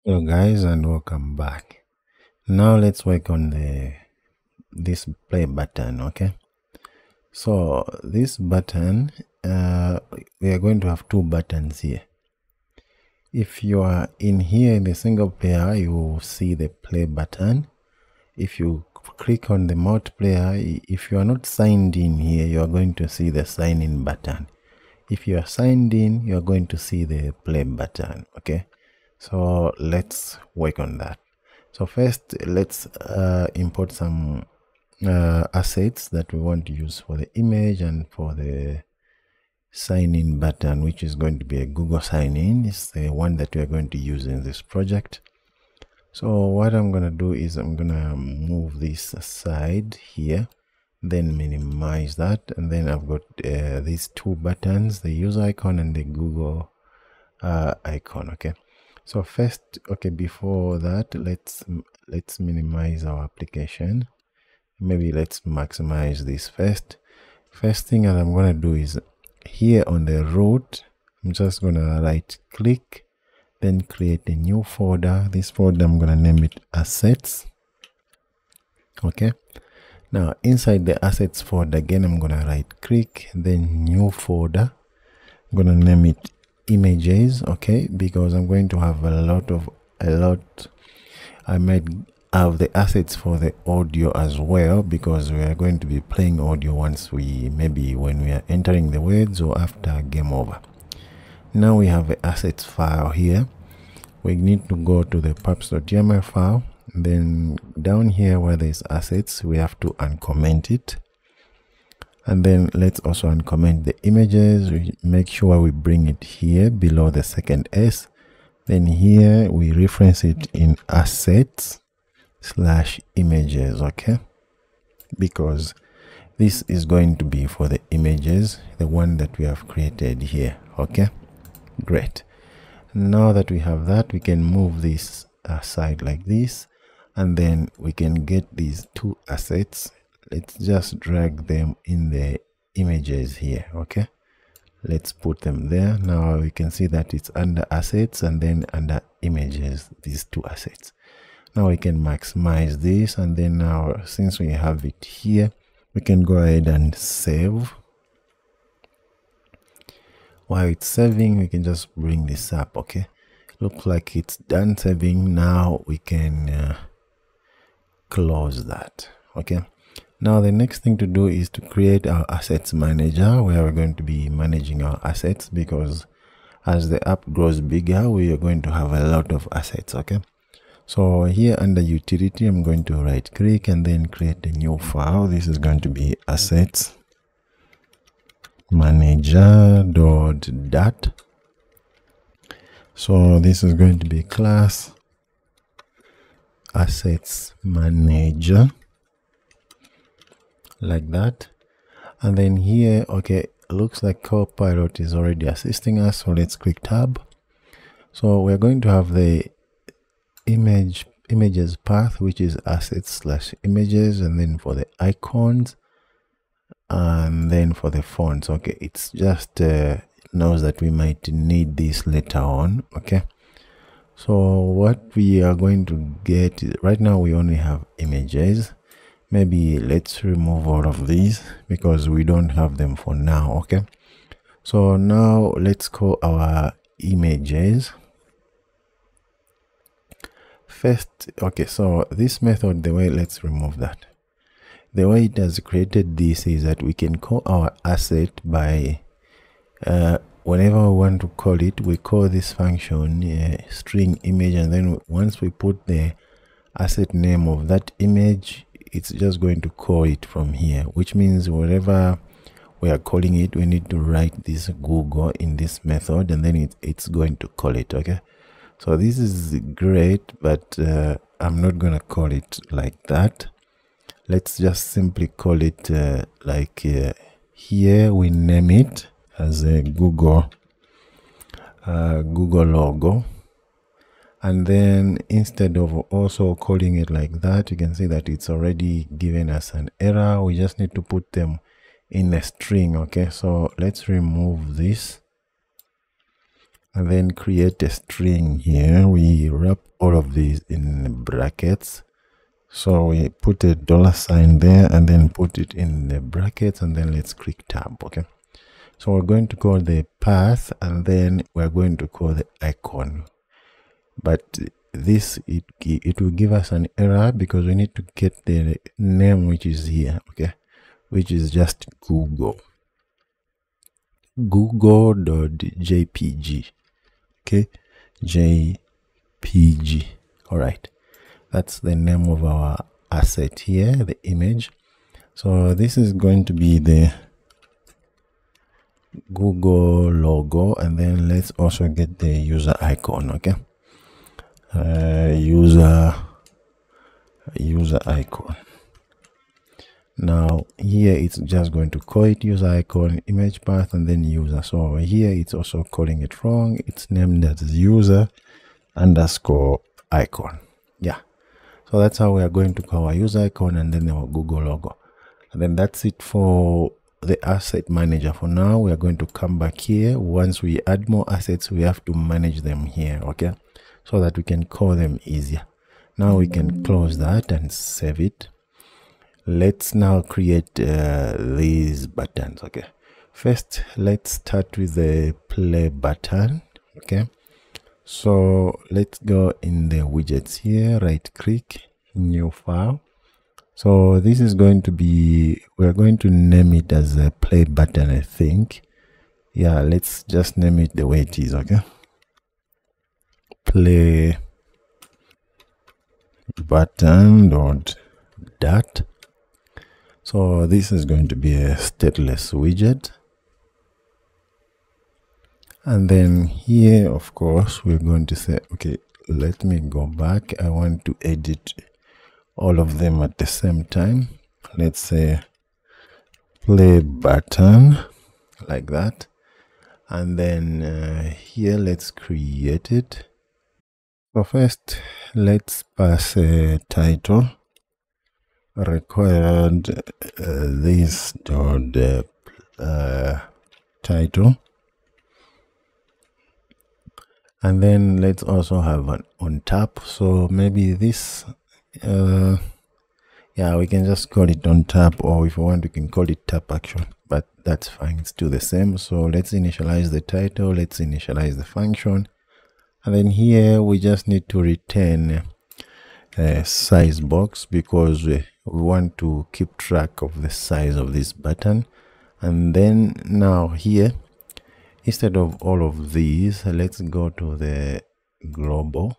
Hello guys and welcome back. Now let's work on this play button. Okay, so this button we are going to have two buttons here. If you are in here in the single player, you will see the play button. If you click on the multiplayer, if you are not signed in here, you are going to see the sign in button. If you are signed in, you are going to see the play button. Okay, so let's work on that. So first, let's import some assets that we want to use for the image and for the sign in button, which is going to be a Google sign in. It's the one that we are going to use in this project. So what I'm going to do is I'm going to move this aside here, then minimize that, and then I've got these two buttons, the user icon and the Google icon. Okay, so first, okay, before that, let's minimize our application. Maybe let's maximize this first. First thing that I'm going to do is here on the root, I'm just going to right click, then create a new folder. This folder, I'm going to name it assets. Okay, now inside the assets folder, again, I'm going to right click, then new folder. I'm going to name it images. Okay, because I'm going to have I might have the assets for the audio as well, because we are going to be playing audio once maybe when we are entering the words or after game over. Now we have the assets file here. We need to go to the pubs.yml file, then down here where there's assets, we have to uncomment it, and then let's also uncomment the images. We make sure we bring it here below the second S. Then here we reference it in assets/images. Okay, because this is going to be for the images, the one that we have created here. Okay, great. Now that we have that, we can move this aside like this, and then we can get these two assets. Let's just drag them in the images here. Okay, let's put them there. Now we can see that it's under assets and then under images, these two assets. Now we can maximize this, and then now since we have it here, we can go ahead and save. While it's saving, we can just bring this up. Okay, looks like it's done saving. Now we can close that. Okay, now the next thing to do is to create our assets manager, where we're going to be managing our assets, because as the app grows bigger, we are going to have a lot of assets. Okay, so here under utility, I'm going to right click and then create a new file. This is going to be assets manager.dat. so this is going to be class assets manager, like that. And then here, okay, looks like Copilot is already assisting us, so let's click tab. So we're going to have the images path, which is assets/images, and then for the icons, and then for the fonts. Okay, it's just knows that we might need this later on. Okay, so what we are going to get right now, we only have images. Maybe let's remove all of these because we don't have them for now. Okay, so now let's call our images first. Okay, so this method, the way, let's remove that. The way it has created this is that we can call our asset by whenever we want to call it, we call this function string image, and then once we put the asset name of that image, it's just going to call it from here, which means wherever we are calling it, we need to write this Google in this method, and then it's going to call it. Okay, so this is great, but I'm not going to call it like that. Let's just simply call it here we name it as a Google logo, and then instead of also calling it like that, you can see that it's already given us an error. We just need to put them in a string. Okay, so let's remove this and then create a string here. We wrap all of these in brackets. So we put a $sign there and then put it in the brackets, and then let's click tab. Okay, so we're going to call the path, and then we're going to call the icon. But this it will give us an error because we need to get the name which is here, okay, which is just google.jpg. okay, jpg. All right, that's the name of our asset here, the image. So this is going to be the Google logo, and then let's also get the user icon. Okay, user icon. Now here it's just going to call it user icon, image path, and then user. So here it's also calling it wrong. It's named as user underscore icon. Yeah, so that's how we are going to call our user icon and then our Google logo. And then that's it for the asset manager. For now, we are going to come back here. Once we add more assets, we have to manage them here, okay, so that we can call them easier. Now we can close that and save it. Let's now create these buttons. Okay, first let's start with the play button. Okay, so let's go in the widgets here, right click, new file. So this is going to be, we're going to name it as a play button, I think. Yeah, let's just name it the way it is. Okay, play button dot. So this is going to be a stateless widget. And then here, of course, we're going to say, okay, let me go back. I want to edit all of them at the same time. Let's say play button, like that. And then here, let's create it. So first, let's pass a title. Required this title, and then let's also have an on tap. So maybe this yeah, we can just call it on tap, or if you want we can call it tap action, but that's fine, it's still the same. So let's initialize the title, let's initialize the function, and then here we just need to return a size box because we want to keep track of the size of this button. And then now here, instead of all of these, let's go to the global,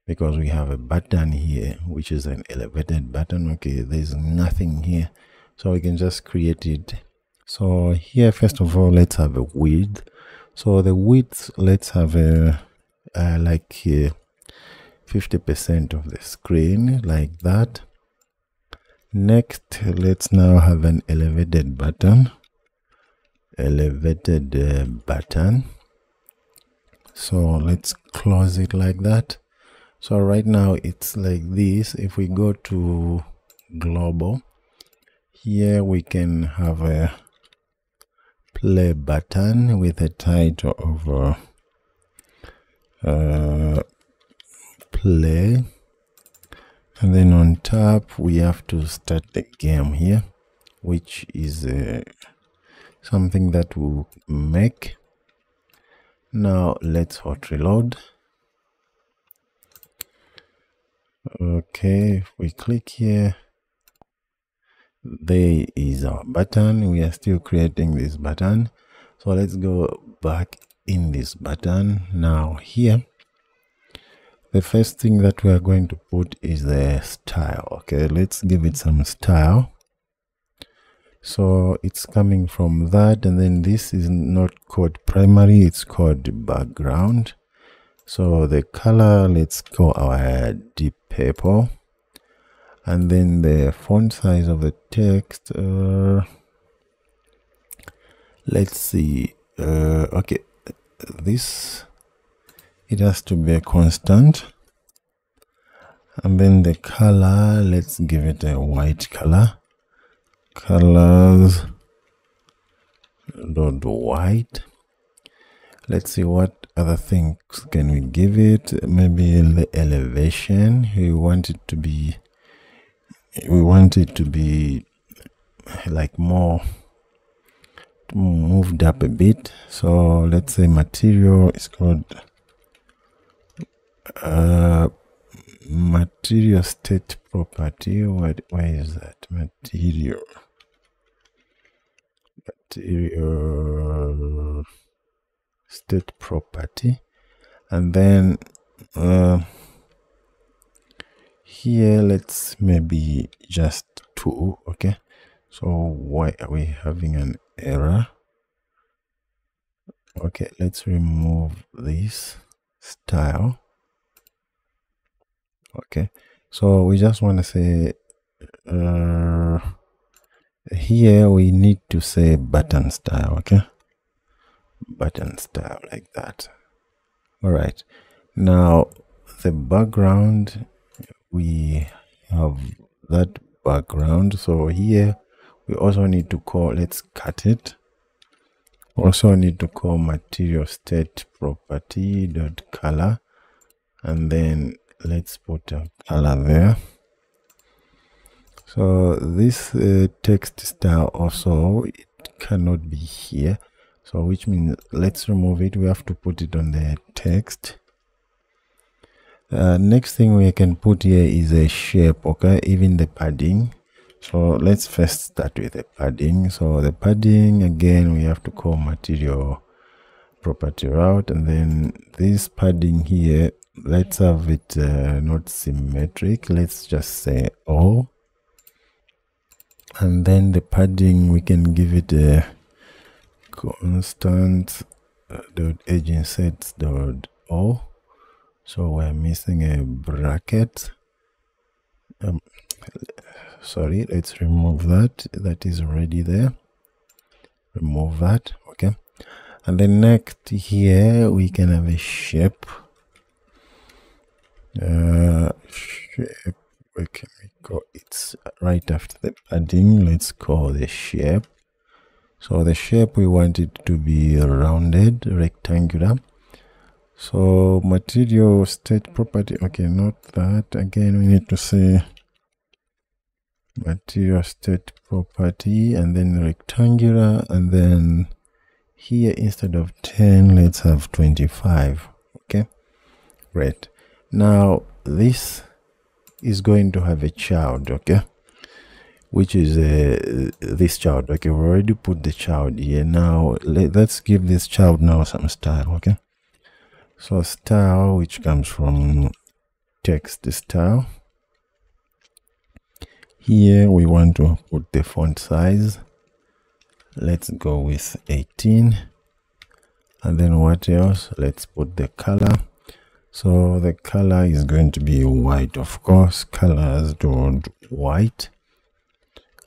because we have a button here which is an elevated button. Okay, there's nothing here, so we can just create it. So here, first of all, let's have a width. So the width, let's have a like 50% of the screen, like that. Next, let's now have an elevated button. So let's close it like that. So right now it's like this. If we go to global, here we can have a play button with a title of play, and then on top we have to start the game here, which is something that we'll make. Now let's hot reload. Okay, if we click here, there is our button. We are still creating this button, so let's go back in this button. Now here, the first thing that we are going to put is the style. Okay, let's give it some style. So it's coming from that, and then this is not called primary, it's called background. So the color, let's go our deep purple, and then the font size of the text, let's see, okay, this, it has to be a constant. And then the color, let's give it a white color. Colors dot white. Let's see what other things can we give it? Maybe the elevation. We want it to be like more moved up a bit. So let's say material is called material state property. Where is that? Material state property, and then here let's maybe just 2. Okay, so why are we having an error? Okay, let's remove this style. Okay, so we just want to say here we need to say button style. Okay, button style like that. All right, now the background, we have that background. So here we also need to call, let's cut it. Also need to call material state property dot color, and then let's put a color there. So this text style also, it cannot be here, so which means let's remove it. We have to put it on the text. Next thing we can put here is a shape. Okay, even the padding. So let's first start with the padding. So the padding, again, we have to call material property route, and then this padding here, let's have it not symmetric. Let's just say O, and then the padding, we can give it a constant dot edge insets dot O. So we're missing a bracket. Sorry, let's remove that. That is already there. Remove that. Okay, and then next here we can have a shape. Shape, where can we go? It's right after the padding. Let's call the shape. So the shape, we want it to be rounded, rectangular. So material state property, okay, not that. Again, we need to say material state property and then rectangular, and then here instead of 10, let's have 25. Okay, great. Now this is going to have a child, okay, which is this child. Okay, we already put the child here. Now let's give this child now some style. Okay, so style, which comes from text style. Here we want to put the font size. Let's go with 18. And then what else? Let's put the color. So the color is going to be white, of course. Colors dot white.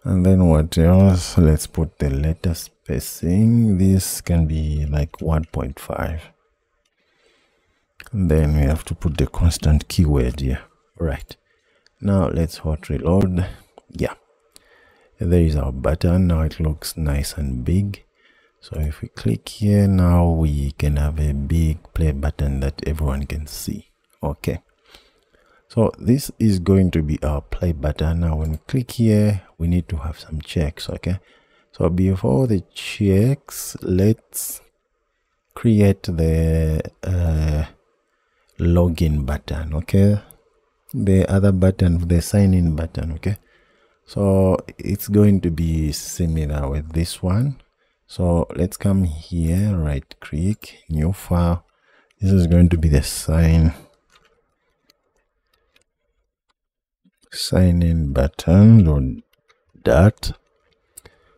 And then what else? Let's put the letter spacing. This can be like 1.5. And then we have to put the constant keyword here. Right. Now let's hot reload. Yeah, there is our button. Now it looks nice and big. So if we click here, now we can have a big play button that everyone can see. Okay, so this is going to be our play button. Now when we click here, we need to have some checks. Okay, so before the checks, let's create the login button. Okay, the other button, the sign in button. Okay, so it's going to be similar with this one. So let's come here, right click, new file. This is going to be the sign in button or dot.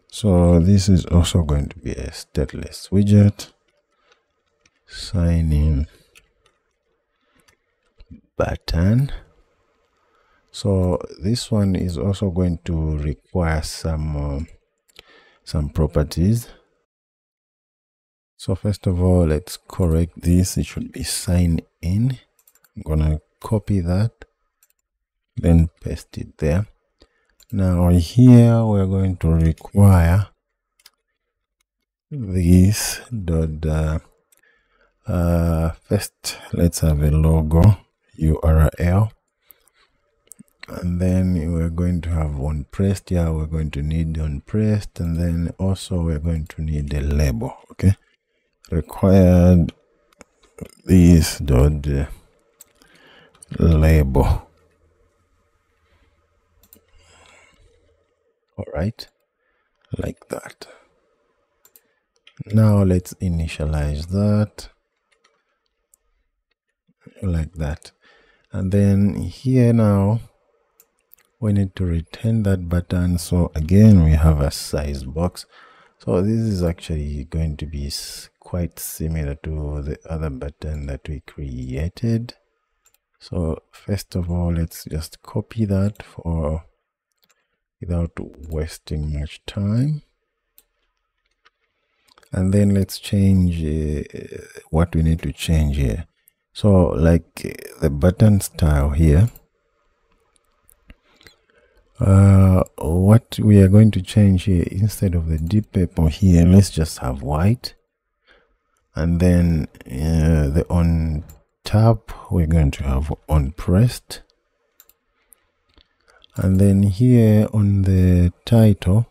So this is also going to be a stateless widget, sign in button. So this one is also going to require some properties. So first of all, let's correct this. It should be sign in. I'm gonna copy that, then paste it there. Now here we're going to require this dot First, let's have a logo URL, and then we're going to have on pressed. Yeah, we're going to need on pressed, and then also we're going to need a label. Okay, required this dot label. All right, like that. Now let's initialize that like that, and then here now we need to return that button. So again, we have a size box. So this is actually going to be quite similar to the other button that we created. So first of all, let's just copy that for without wasting much time, and then let's change what we need to change here. So like the button style here, what we are going to change here, instead of the deep purple here, let's just have white, and then the on top we're going to have on pressed, and then here on the title,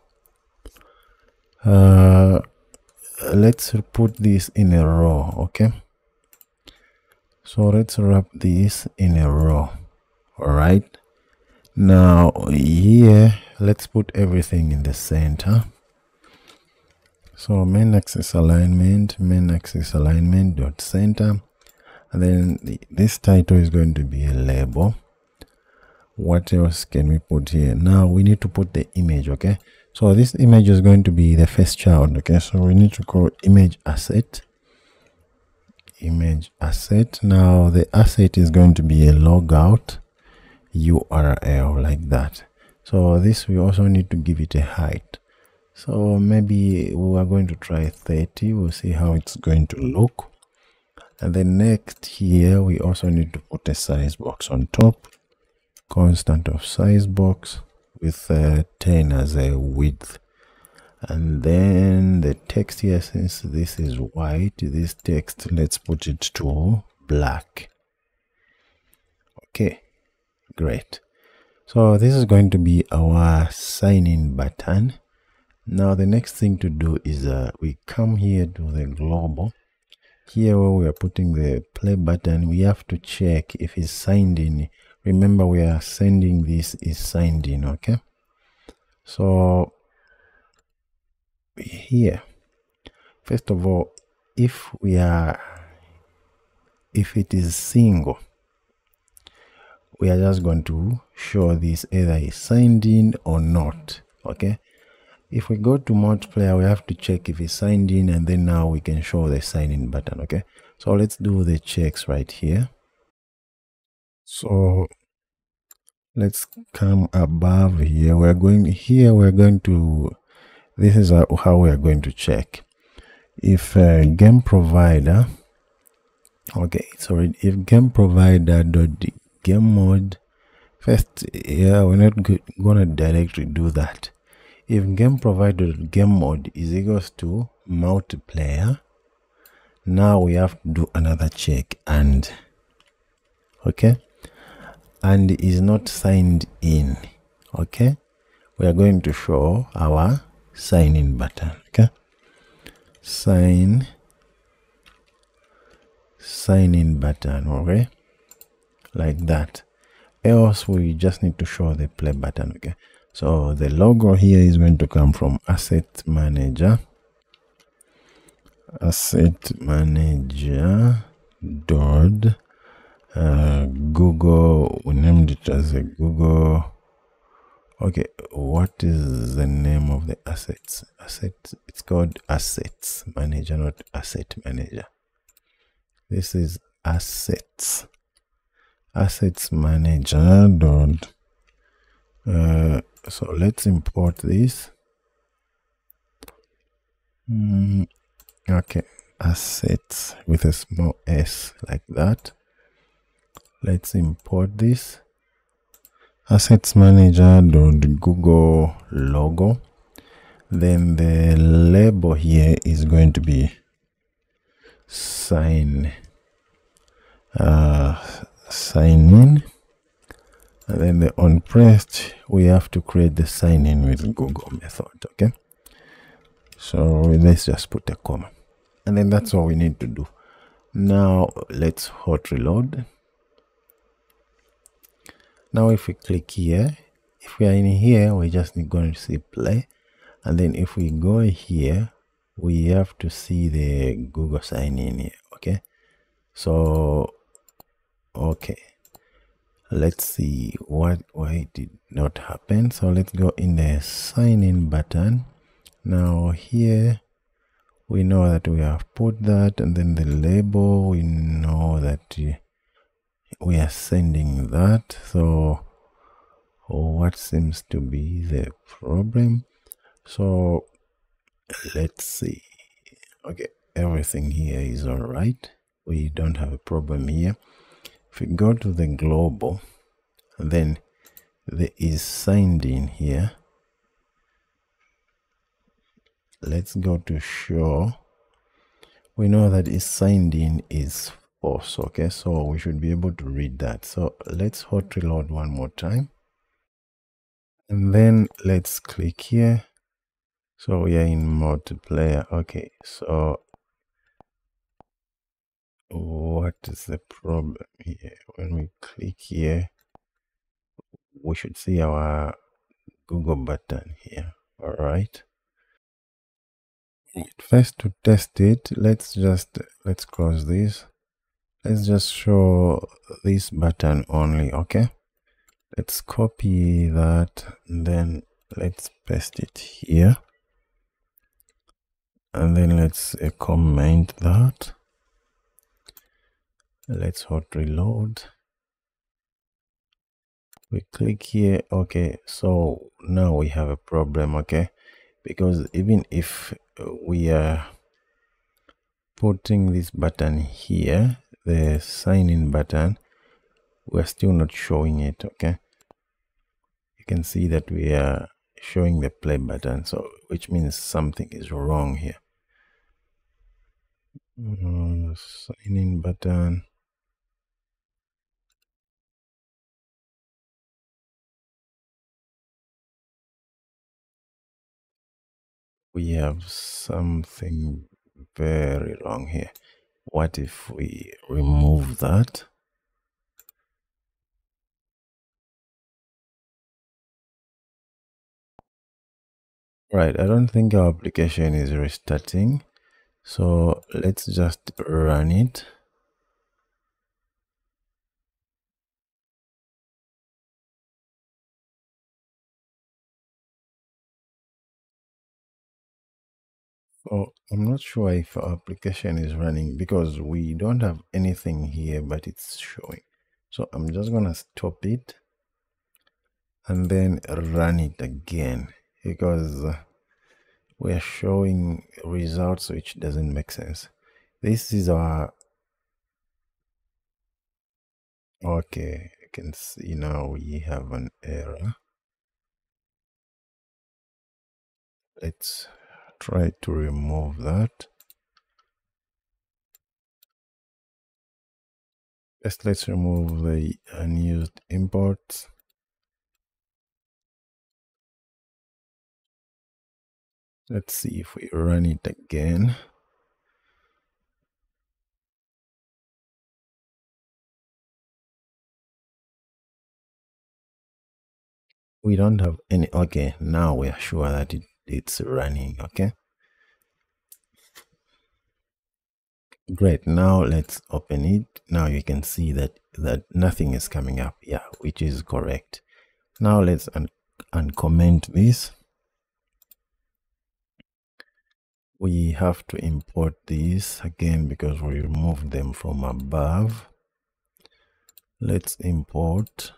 let's put this in a row. Okay, so let's wrap this in a row. All right, now here let's put everything in the center. So main axis alignment dot center, and then this title is going to be a label. What else can we put here? Now we need to put the image. Okay, so this image is going to be the first child. Okay, so we need to call image asset. Now the asset is going to be a logout URL like that. So this we also need to give it a height. So maybe we are going to try 30. We'll see how it's going to look. And then next here we also need to put a size box on top, constant of size box with 10 as a width. And then the text here, since this is white, this text, let's put it to black. Okay, great. So this is going to be our sign in button. Now the next thing to do is we come here to the global. Here where we are putting the play button, we have to check if it's signed in. Remember, we are sending this is signed in. Okay, so here, first of all, if it is single, we are just going to show this either is signed in or not. Okay, if we go to multiplayer, we have to check if it's signed in, and then now we can show the sign in button. Okay, so let's do the checks right here. So let's come above here. We're going to, this is how we are going to check if game provider, okay, sorry, if game provider dot game mode, first, yeah, we're not gonna directly do that. If game provider game mode is equals to multiplayer, now we have to do another check, and okay, and is not signed in. Okay, we are going to show our sign in button. Okay, sign in button. Okay, like that. Else we just need to show the play button. Okay, so the logo here is going to come from asset manager dot Google. We named it as a Google. Okay, what is the name of the assets? It's called assets manager, not asset manager. This is assets manager dot so let's import this. Okay, assets with a small s like that. Let's import this assets manager dot Google logo. Then the label here is going to be sign in, and then the on pressed, we have to create the sign in with Google method. Okay, so let's just put a comma, and then that's all we need to do. Now let's hot reload. Now if we click here, if we are in here, we just going to see play, and then if we go here, we have to see the Google sign in here. Okay, so okay, let's see why it did not happen. So let's go in the sign in button. Now here we know that we have put that, and then the label, we know that we are sending that. So what seems to be the problem? So let's see. Okay, everything here is all right. We don't have a problem here. If we go to the global, then there is signed in here. Let's go to show. We know that is signed in is false. Okay, so we should be able to read that. So let's hot reload one more time, and then let's click here. So we are in multiplayer. Okay, so what is the problem here? When we click here, we should see our Google button here. All right, first to test it, let's close this. Let's just show this button only. Okay, let's copy that, and then let's paste it here, and then let's comment that. Let's hot reload. We click here. Okay, so now we have a problem. Okay, because even if we are putting this button here, the sign in button, we're still not showing it. Okay, you can see that we are showing the play button, so which means something is wrong here. Sign in button. We have something very wrong here. What if we remove that? Right, I don't think our application is restarting, so let's just run it. So I'm not sure if our application is running because we don't have anything here, but it's showing. So I'm just gonna stop it and then run it again because we are showing results which doesn't make sense. This is our, okay, you can see now we have an error. Let's try to remove that. First, let's remove the unused imports. Let's see if we run it again. We don't have any. Okay, now we are sure that it's running. Okay, great. Now let's open it. Now you can see that nothing is coming up. Yeah, which is correct. Now let's uncomment this. We have to import these again because we removed them from above. Let's import,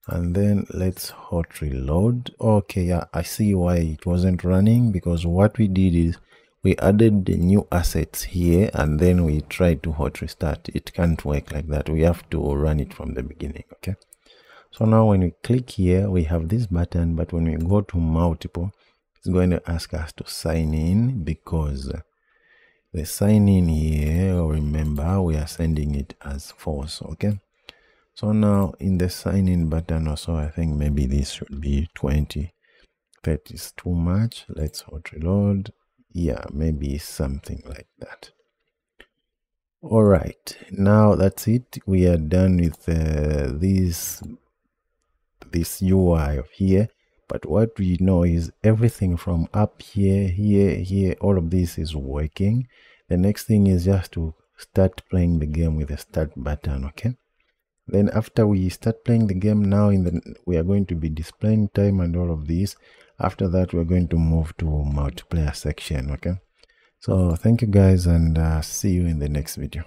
and then let's hot reload. Okay, yeah, I see why it wasn't running, because what we did is we added the new assets here and then we tried to hot restart. It can't work like that. We have to run it from the beginning. Okay, so now when we click here, we have this button, but when we go to multiple, it's going to ask us to sign in because The sign in here, remember we are sending it as false. Okay, so now in the sign in button also, I think maybe this should be 20. That is too much. Let's hot reload. Yeah, maybe something like that. All right, now that's it. We are done with this UI of here. But what we know is everything from up here, here, all of this is working. The next thing is just to start playing the game with the start button. Okay, then after we start playing the game, now we are going to be displaying time and all of this. After that, we're going to move to multiplayer section. Okay, so thank you guys, and see you in the next video.